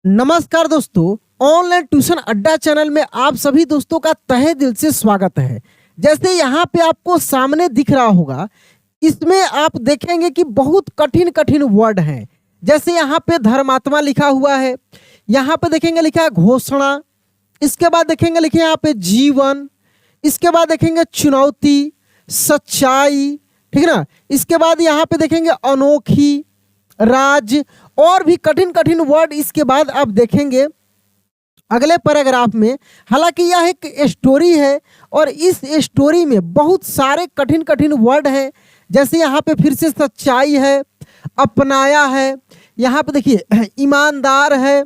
नमस्कार दोस्तों, online tuition अड्डा चैनल में आप सभी दोस्तों का तहे दिल से स्वागत है। जैसे यहाँ पे आपको सामने दिख रहा होगा, इसमें आप देखेंगे कि बहुत कठिन कठिन वर्ड हैं। जैसे यहाँ पे धर्मात्मा लिखा हुआ है, यहाँ पे देखेंगे लिखा है घोषणा, इसके बाद देखेंगे लिखे यहाँ पे जीवन, इसके बाद देखेंगे चुनौती, सच्चाई, ठीक है ना। इसके बाद यहाँ पे देखेंगे अनोखी, राज और भी कठिन कठिन वर्ड इसके बाद आप देखेंगे अगले पैराग्राफ में। हालांकि यह एक स्टोरी है और इस स्टोरी में बहुत सारे कठिन कठिन वर्ड हैं। जैसे यहाँ पे फिर से सच्चाई है, अपनाया है, यहाँ पे देखिए ईमानदार है,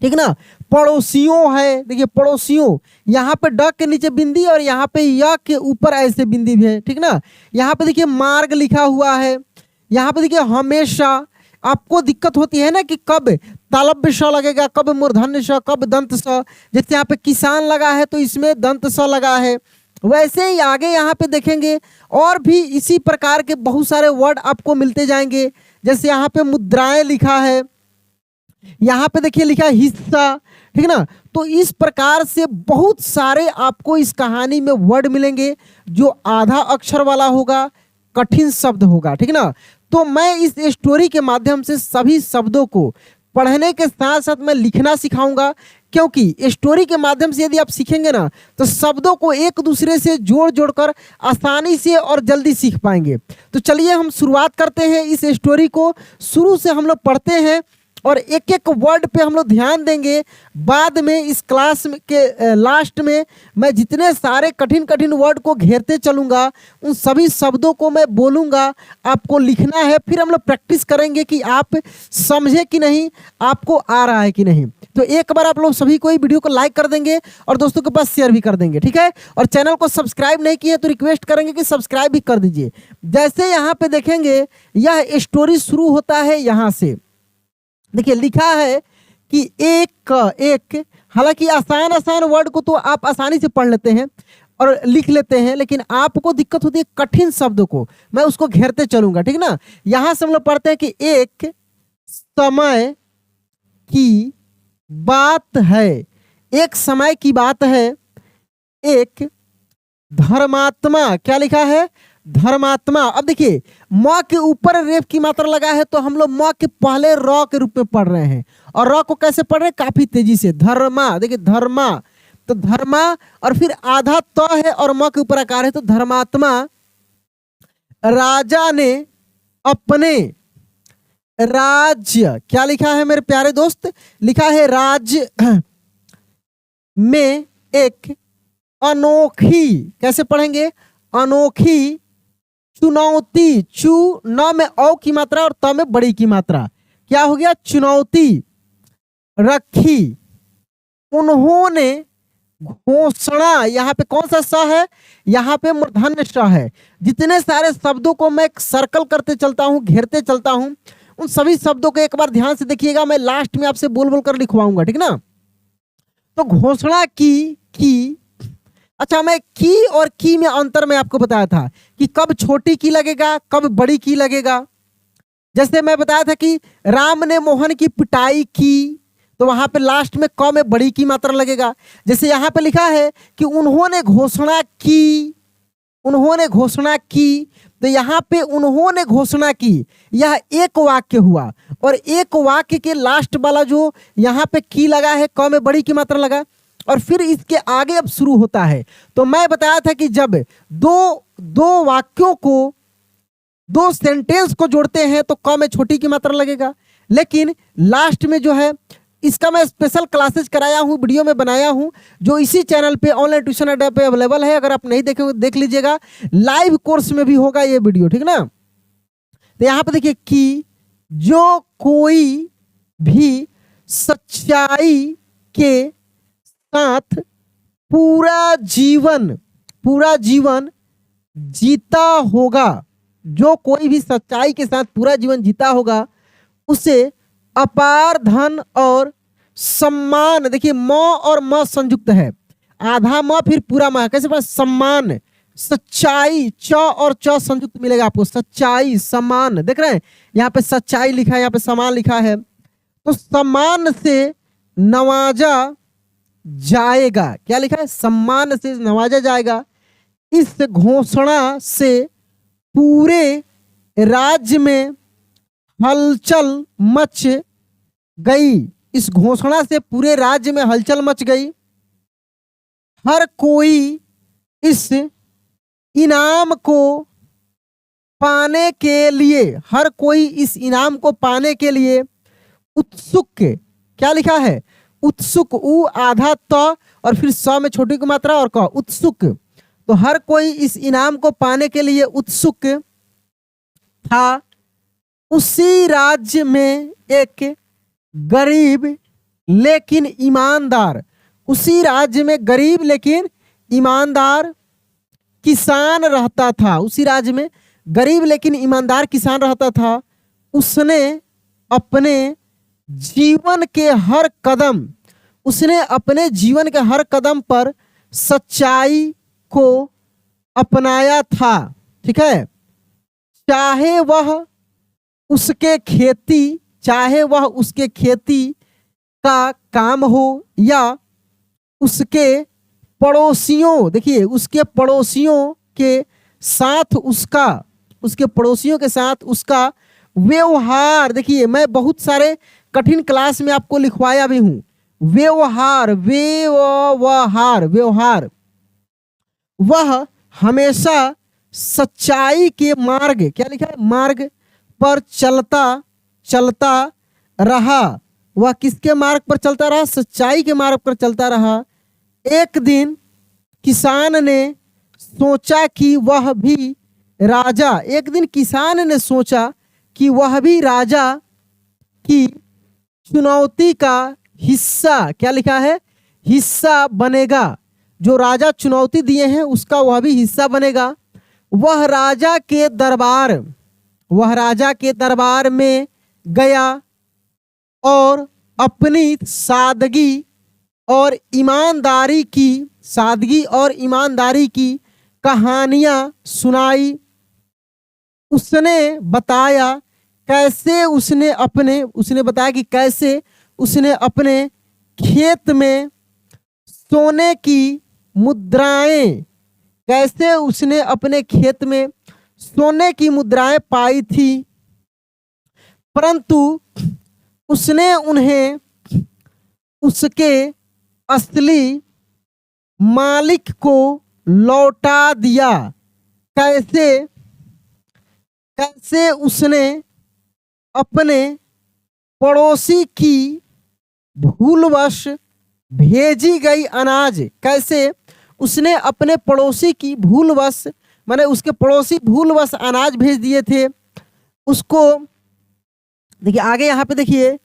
ठीक ना, पड़ोसियों है, देखिए पड़ोसियों, यहाँ पे ड के नीचे बिंदी और यहाँ पे य के ऊपर ऐसे बिंदी भी है, ठीक ना। यहाँ पे देखिए मार्ग लिखा हुआ है, यहाँ पे देखिए हमेशा। आपको दिक्कत होती है ना कि कब तालव्य श लगेगा, कब मूर्धन्य श, कब दंत स। जैसे यहाँ पे किसान लगा है तो इसमें दंत स लगा है। वैसे ही आगे यहाँ पे देखेंगे और भी इसी प्रकार के बहुत सारे वर्ड आपको मिलते जाएंगे। जैसे यहाँ पे मुद्राएं लिखा है, यहाँ पे देखिए लिखा है हिस्सा, ठीक ना। तो इस प्रकार से बहुत सारे आपको इस कहानी में वर्ड मिलेंगे जो आधा अक्षर वाला होगा, कठिन शब्द होगा, ठीक ना। तो मैं इस स्टोरी के माध्यम से सभी शब्दों को पढ़ने के साथ साथ मैं लिखना सिखाऊंगा, क्योंकि स्टोरी के माध्यम से यदि आप सीखेंगे ना तो शब्दों को एक दूसरे से जोड़ जोड़कर आसानी से और जल्दी सीख पाएंगे। तो चलिए हम शुरुआत करते हैं इस स्टोरी को। शुरू से हम लोग पढ़ते हैं और एक एक वर्ड पे हम लोग ध्यान देंगे। बाद में इस क्लास के लास्ट में मैं जितने सारे कठिन कठिन वर्ड को घेरते चलूँगा उन सभी शब्दों को मैं बोलूँगा, आपको लिखना है। फिर हम लोग प्रैक्टिस करेंगे कि आप समझे कि नहीं, आपको आ रहा है कि नहीं। तो एक बार आप लोग सभी को ही वीडियो को लाइक कर देंगे और दोस्तों के पास शेयर भी कर देंगे, ठीक है। और चैनल को सब्सक्राइब नहीं किए तो रिक्वेस्ट करेंगे कि सब्सक्राइब भी कर दीजिए। जैसे यहाँ पे देखेंगे यह स्टोरी शुरू होता है यहाँ से। देखिए लिखा है कि एक, हालांकि आसान आसान वर्ड को तो आप आसानी से पढ़ लेते हैं और लिख लेते हैं, लेकिन आपको दिक्कत होती है कठिन शब्दों को, मैं उसको घेरते चलूंगा, ठीक ना। यहां से हम लोग पढ़ते हैं कि एक समय की बात है, एक समय की बात है। एक धर्मात्मा, क्या लिखा है, धर्मात्मा। अब देखिए म के ऊपर रेफ की मात्रा लगा है तो हम लोग म के पहले र के रूप में पढ़ रहे हैं और र को कैसे पढ़ रहे हैं, काफी तेजी से। धर्मा, देखिए धर्मा, तो धर्मा और फिर आधा त है और म के ऊपर आकार है तो धर्मात्मा। राजा ने अपने राज्य, क्या लिखा है मेरे प्यारे दोस्त, लिखा है राज्य में एक अनोखी, कैसे पढ़ेंगे, अनोखी चुनौती, चू न में औ की मात्रा और त में बड़ी की मात्रा, क्या हो गया, चुनौती रखी। उन्होंने घोषणा, यहाँ पे कौन सा स है, यहाँ पे मूर्धन्य स है। जितने सारे शब्दों को मैं सर्कल करते चलता हूँ, घेरते चलता हूँ, उन सभी शब्दों को एक बार ध्यान से देखिएगा। मैं लास्ट में आपसे बोल बोल कर लिखवाऊंगा, ठीक ना। तो घोषणा की, अच्छा मैं की और की में अंतर मैं आपको बताया था कि कब छोटी की लगेगा, कब बड़ी की लगेगा। जैसे मैं बताया था कि राम ने मोहन की पिटाई की, तो वहां पे लास्ट में क में बड़ी की मात्रा लगेगा। जैसे यहाँ पे लिखा है कि उन्होंने घोषणा की, उन्होंने घोषणा की, तो यहाँ पे उन्होंने घोषणा की, यह एक वाक्य हुआ और एक वाक्य के लास्ट वाला जो यहाँ पे की लगा है, क में बड़ी की मात्रा लगा और फिर इसके आगे अब शुरू होता है। तो मैं बताया था कि जब दो वाक्यों को, दो सेंटेंस को जोड़ते हैं तो क में छोटी की मात्रा लगेगा, लेकिन लास्ट में जो है इसका मैं स्पेशल क्लासेस कराया हूँ, वीडियो में बनाया हूँ, जो इसी चैनल पे ऑनलाइन ट्यूशन अड्डा पे अवेलेबल है। अगर आप नहीं देखे देख लीजिएगा, लाइव कोर्स में भी होगा ये वीडियो, ठीक ना। तो यहाँ पे देखिए कि जो कोई भी सच्चाई के साथ पूरा जीवन जीता होगा, जो कोई भी सच्चाई के साथ पूरा जीवन जीता होगा, उसे अपार धन और सम्मान, देखिए म और म संयुक्त है, आधा म फिर पूरा म, कैसे पढ़ा, सम्मान, सच्चाई, च और च संयुक्त मिलेगा आपको, सच्चाई, सम्मान, देख रहे हैं यहाँ पे सच्चाई लिखा है, यहाँ पे सम्मान लिखा है। तो सम्मान से नवाजा जाएगा। क्या लिखा है? सम्मान से नवाजा जाएगा। इस घोषणा से पूरे राज्य में हलचल मच गई। इस घोषणा से पूरे राज्य में हलचल मच गई। हर कोई इस इनाम को पाने के लिए, हर कोई इस इनाम को पाने के लिए उत्सुक। क्या लिखा है? उत्सुक। उ आधा त और फिर स में छोटी की मात्रा और क, उत्सुक। तो हर कोई इस इनाम को पाने के लिए उत्सुक था। उसी राज्य में एक गरीब लेकिन ईमानदार, उसी राज्य में गरीब लेकिन ईमानदार किसान रहता था। उसी राज्य में गरीब लेकिन ईमानदार किसान रहता था। उसने अपने जीवन के हर कदम, उसने अपने जीवन के हर कदम पर सच्चाई को अपनाया था। ठीक है। चाहे वह उसके खेती का काम हो या उसके पड़ोसियों, देखिए उसके पड़ोसियों के साथ उसका व्यवहार। देखिए मैं बहुत सारे कठिन क्लास में आपको लिखवाया भी हूं। व्यवहार, वह हमेशा सच्चाई के मार्ग, क्या लिखा है? मार्ग पर चलता रहा। वह किसके मार्ग पर चलता रहा? सच्चाई के मार्ग पर चलता रहा। एक दिन किसान ने सोचा कि वह भी राजा की चुनौती का हिस्सा, क्या लिखा है? हिस्सा बनेगा। जो राजा चुनौती दिए हैं उसका वह भी हिस्सा बनेगा। वह राजा के दरबार में गया और अपनी सादगी और ईमानदारी की कहानियां सुनाई। उसने बताया कि कैसे उसने अपने खेत में सोने की मुद्राएं पाई थी, परंतु उसने उन्हें उसके असली मालिक को लौटा दिया। कैसे उसने अपने पड़ोसी की भूलवश भेजी गई अनाज, कैसे उसने अपने पड़ोसी की भूलवश, माने उसके पड़ोसी भूलवश अनाज भेज दिए थे उसको। देखिए आगे यहाँ पे देखिए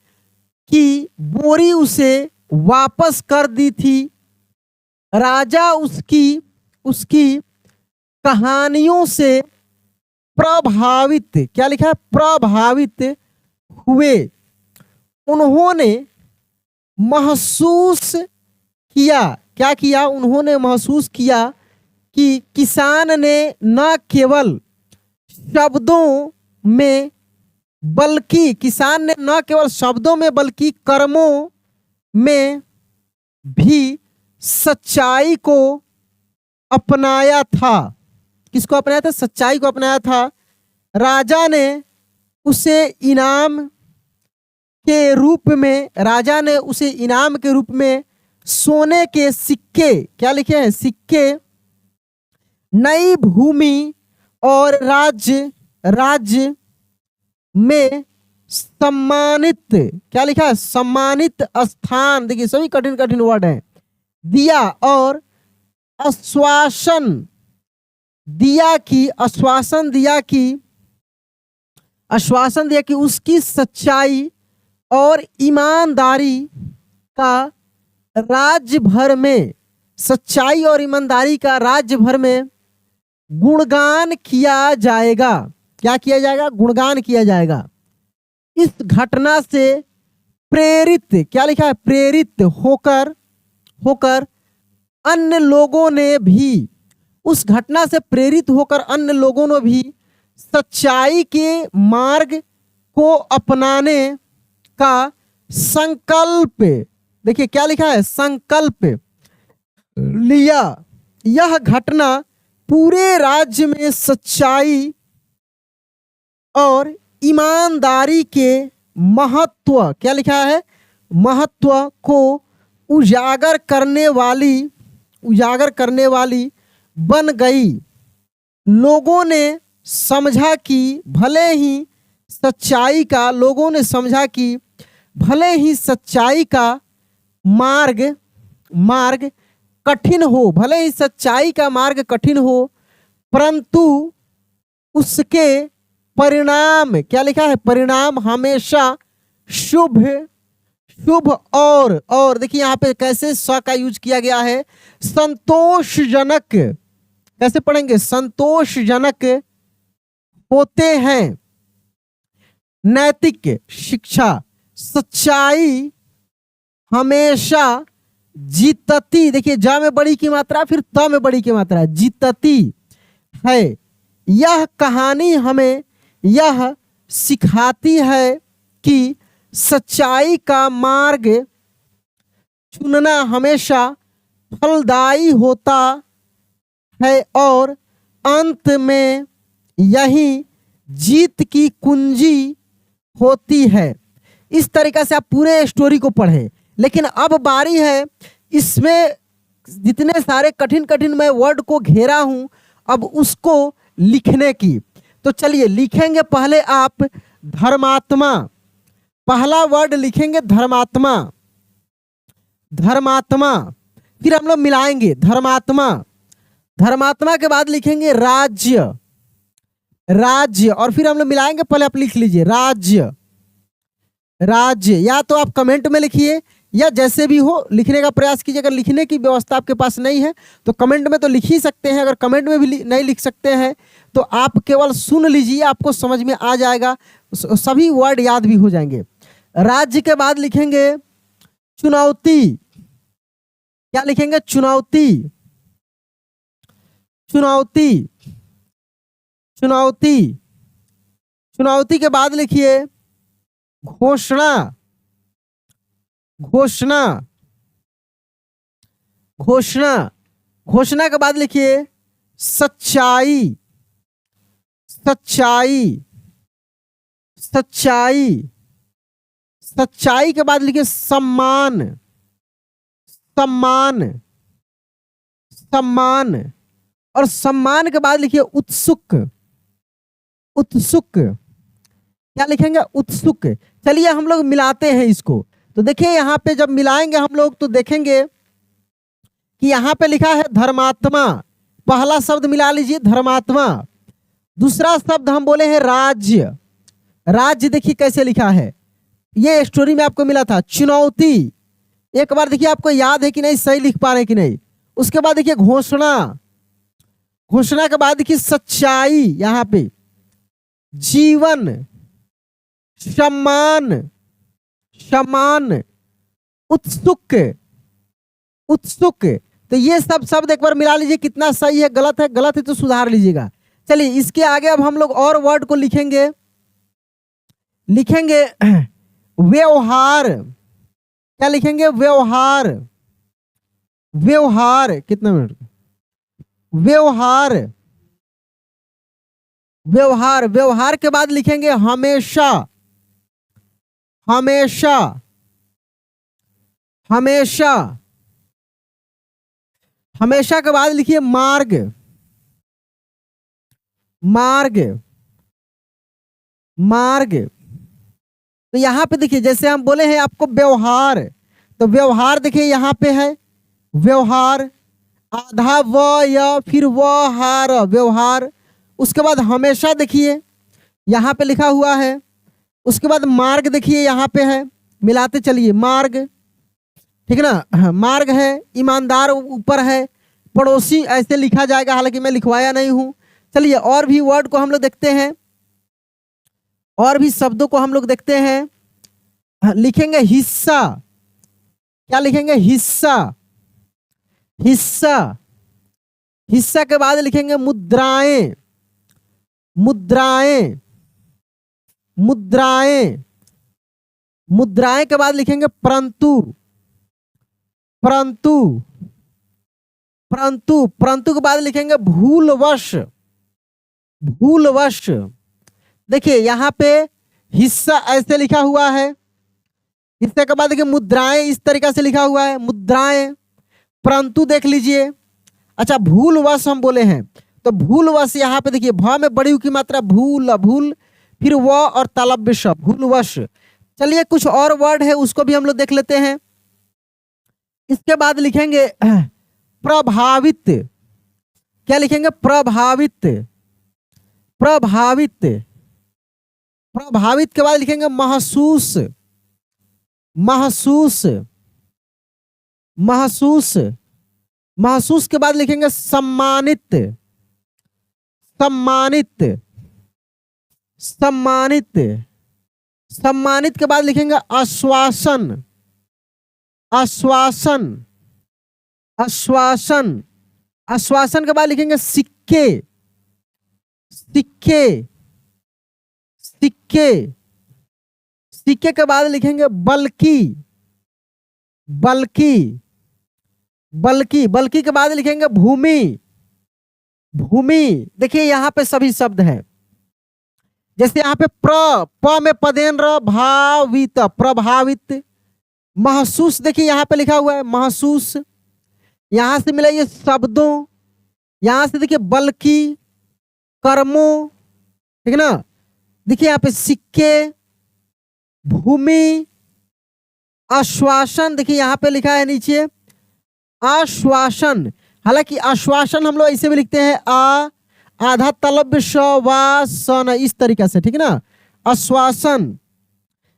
कि बोरी उसे वापस कर दी थी। राजा उसकी कहानियों से प्रभावित, क्या लिखा है? प्रभावित हुए। उन्होंने महसूस किया, क्या किया? उन्होंने महसूस किया कि किसान ने न केवल शब्दों में बल्कि कर्मों में भी सच्चाई को अपनाया था। किसको अपनाया था? सच्चाई को अपनाया था। राजा ने उसे इनाम के रूप में सोने के सिक्के, क्या लिखे हैं? सिक्के, नई भूमि और राज्य में सम्मानित, क्या लिखा है? सम्मानित स्थान। देखिए सभी कठिन वर्ड हैं। दिया और आश्वासन दिया कि उसकी सच्चाई और ईमानदारी का राज्य भर में गुणगान किया जाएगा। क्या किया जाएगा? गुणगान किया जाएगा। इस घटना से प्रेरित, क्या लिखा है? प्रेरित होकर अन्य लोगों ने भी, उस घटना से प्रेरित होकर अन्य लोगों ने भी सच्चाई के मार्ग को अपनाने का संकल्प, देखिए क्या लिखा है, संकल्प लिया। यह घटना पूरे राज्य में सच्चाई और ईमानदारी के महत्व, क्या लिखा है, महत्व को उजागर करने वाली बन गई। लोगों ने समझा कि भले ही सच्चाई का मार्ग कठिन हो, परंतु उसके परिणाम, क्या लिखा है, परिणाम हमेशा शुभ और देखिए यहाँ पे कैसे स का यूज किया गया है, संतोषजनक, कैसे पढ़ेंगे, संतोषजनक होते हैं। नैतिक शिक्षा, सच्चाई हमेशा जीतती, देखिए जा में बड़ी की मात्रा फिर त में बड़ी की मात्रा, जीतती है। यह कहानी हमें यह सिखाती है कि सच्चाई का मार्ग चुनना हमेशा फलदायी होता है और अंत में यही जीत की कुंजी होती है। इस तरीका से आप पूरे स्टोरी को पढ़ें। लेकिन अब बारी है, इसमें जितने सारे कठिन मैं वर्ड को घेरा हूं, अब उसको लिखने की। तो चलिए लिखेंगे पहले आप धर्मात्मा, पहला वर्ड लिखेंगे धर्मात्मा, फिर हम लोग मिलाएंगे धर्मात्मा के बाद लिखेंगे राज्य, और फिर हम लोग मिलाएंगे, पहले आप लिख लीजिए राज्य, या तो आप कमेंट में लिखिए या जैसे भी हो लिखने का प्रयास कीजिए। अगर लिखने की व्यवस्था आपके पास नहीं है तो कमेंट में तो लिख ही सकते हैं, अगर कमेंट में भी नहीं लिख सकते हैं तो आप केवल सुन लीजिए, आपको समझ में आ जाएगा, सभी वर्ड याद भी हो जाएंगे। राज्य के बाद लिखेंगे चुनौती, क्या लिखेंगे, चुनौती के बाद लिखिए घोषणा के बाद लिखिए सच्चाई के बाद लिखिए सम्मान, और सम्मान के बाद लिखिए उत्सुक, क्या लिखेंगे, उत्सुक। चलिए हम लोग मिलाते हैं इसको। तो देखिए यहाँ पे जब मिलाएंगे हम लोग तो देखेंगे कि यहाँ पे लिखा है धर्मात्मा, पहला शब्द मिला लीजिए धर्मात्मा। दूसरा शब्द हम बोले हैं राज्य, देखिए कैसे लिखा है, ये स्टोरी में आपको मिला था। चुनौती, एक बार देखिए आपको याद है कि नहीं, सही लिख पा रहे हैं कि नहीं। उसके बाद देखिए घोषणा के बाद देखिए सच्चाई, यहाँ पे जीवन, सम्मान, उत्सुक। तो ये सब शब्द एक बार मिला लीजिए, कितना सही है, गलत है तो सुधार लीजिएगा। चलिए इसके आगे अब हम लोग और वर्ड को लिखेंगे व्यवहार, क्या लिखेंगे, व्यवहार, कितना मिनट, व्यवहार के बाद लिखेंगे हमेशा के बाद लिखिए मार्ग, तो यहां पे देखिए जैसे हम बोले हैं आपको व्यवहार, तो व्यवहार देखिए यहाँ पे है व्यवहार, आधा व या फिर हार, व्यवहार। उसके बाद हमेशा देखिए यहाँ पे लिखा हुआ है। उसके बाद मार्ग देखिए यहाँ पे है, मिलाते चलिए मार्ग, ठीक है ना, मार्ग है, ईमानदार ऊपर है, पड़ोसी ऐसे लिखा जाएगा, हालांकि मैं लिखवाया नहीं हूं। चलिए और भी वर्ड को हम लोग देखते हैं, और भी शब्दों को हम लोग देखते हैं। लिखेंगे हिस्सा, क्या लिखेंगे, हिस्सा के बाद लिखेंगे मुद्राएं, मुद्राएं के बाद लिखेंगे परंतु, परंतु, परंतु, परंतु के बाद लिखेंगे भूलवश, भूलवश। देखिए यहाँ पे हिस्सा ऐसे लिखा हुआ है, हिस्से के बाद देखिए मुद्राएं इस तरीका से लिखा हुआ है, मुद्राएं, परंतु देख लीजिए। अच्छा भूलवश हम बोले हैं, तो भूलवश यहाँ पे देखिए भ में बड़ी उ की मात्रा भूल, भूल, फिर व और तालव्य श, भूलवश। चलिए कुछ और वर्ड है उसको भी हम लोग देख लेते हैं। इसके बाद लिखेंगे प्रभावित। क्या लिखेंगे? प्रभावित, प्रभावित। प्रभावित के बाद लिखेंगे महसूस, महसूस, महसूस। महसूस के बाद लिखेंगे सम्मानित, सम्मानित, सम्मानित। सम्मानित के बाद लिखेंगे आश्वासन, आश्वासन, आश्वासन। आश्वासन के बाद लिखेंगे सिक्के, सिक्के, सिक्के। सिक्के के बाद लिखेंगे बल्कि, बल्कि, बल्कि। बल्कि के बाद लिखेंगे भूमि, भूमि। देखिए यहाँ पे सभी शब्द हैं, जैसे यहाँ पे प में पदेन र, भावित, प्रभावित। महसूस देखिए यहाँ पे लिखा हुआ है महसूस, यहां से मिला ये शब्दों, यहां से देखिए बल्कि, कर्मों, ठीक है ना। देखिए यहाँ पे सिक्के, भूमि, आश्वासन। देखिए यहाँ पे लिखा है नीचे आश्वासन। हालांकि आश्वासन हम लोग ऐसे भी लिखते हैं आ आधा तलव्य श वा सन, इस तरीका से, ठीक है ना। आश्वासन।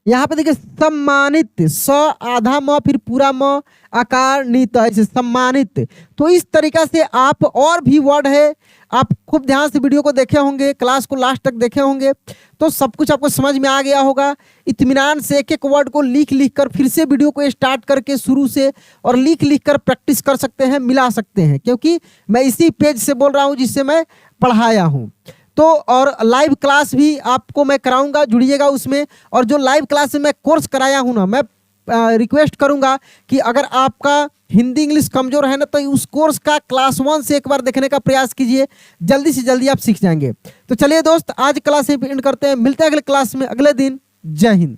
यहाँ पे देखिए सम्मानित, स आधा म फिर पूरा म आकार नीत, ऐसे सम्मानित। तो इस तरीका से आप और भी वर्ड है, आप खूब ध्यान से वीडियो को देखे होंगे, क्लास को लास्ट तक देखे होंगे, तो सब कुछ आपको समझ में आ गया होगा। इत्मीनान से एक एक वर्ड को लिख लिख कर फिर से वीडियो को स्टार्ट करके शुरू से और लिख लिख कर प्रैक्टिस कर सकते हैं, मिला सकते हैं, क्योंकि मैं इसी पेज से बोल रहा हूँ जिससे मैं पढ़ाया हूँ। तो और लाइव क्लास भी आपको मैं कराऊंगा, जुड़िएगा उसमें। और जो लाइव क्लास में मैं कोर्स कराया हूँ ना, मैं रिक्वेस्ट करूंगा कि अगर आपका हिंदी इंग्लिश कमजोर है ना, तो उस कोर्स का क्लास 1 से एक बार देखने का प्रयास कीजिए, जल्दी से जल्दी आप सीख जाएंगे। तो चलिए दोस्त, आज क्लास एंड करते हैं, मिलते हैं अगले क्लास में अगले दिन। जय हिंद।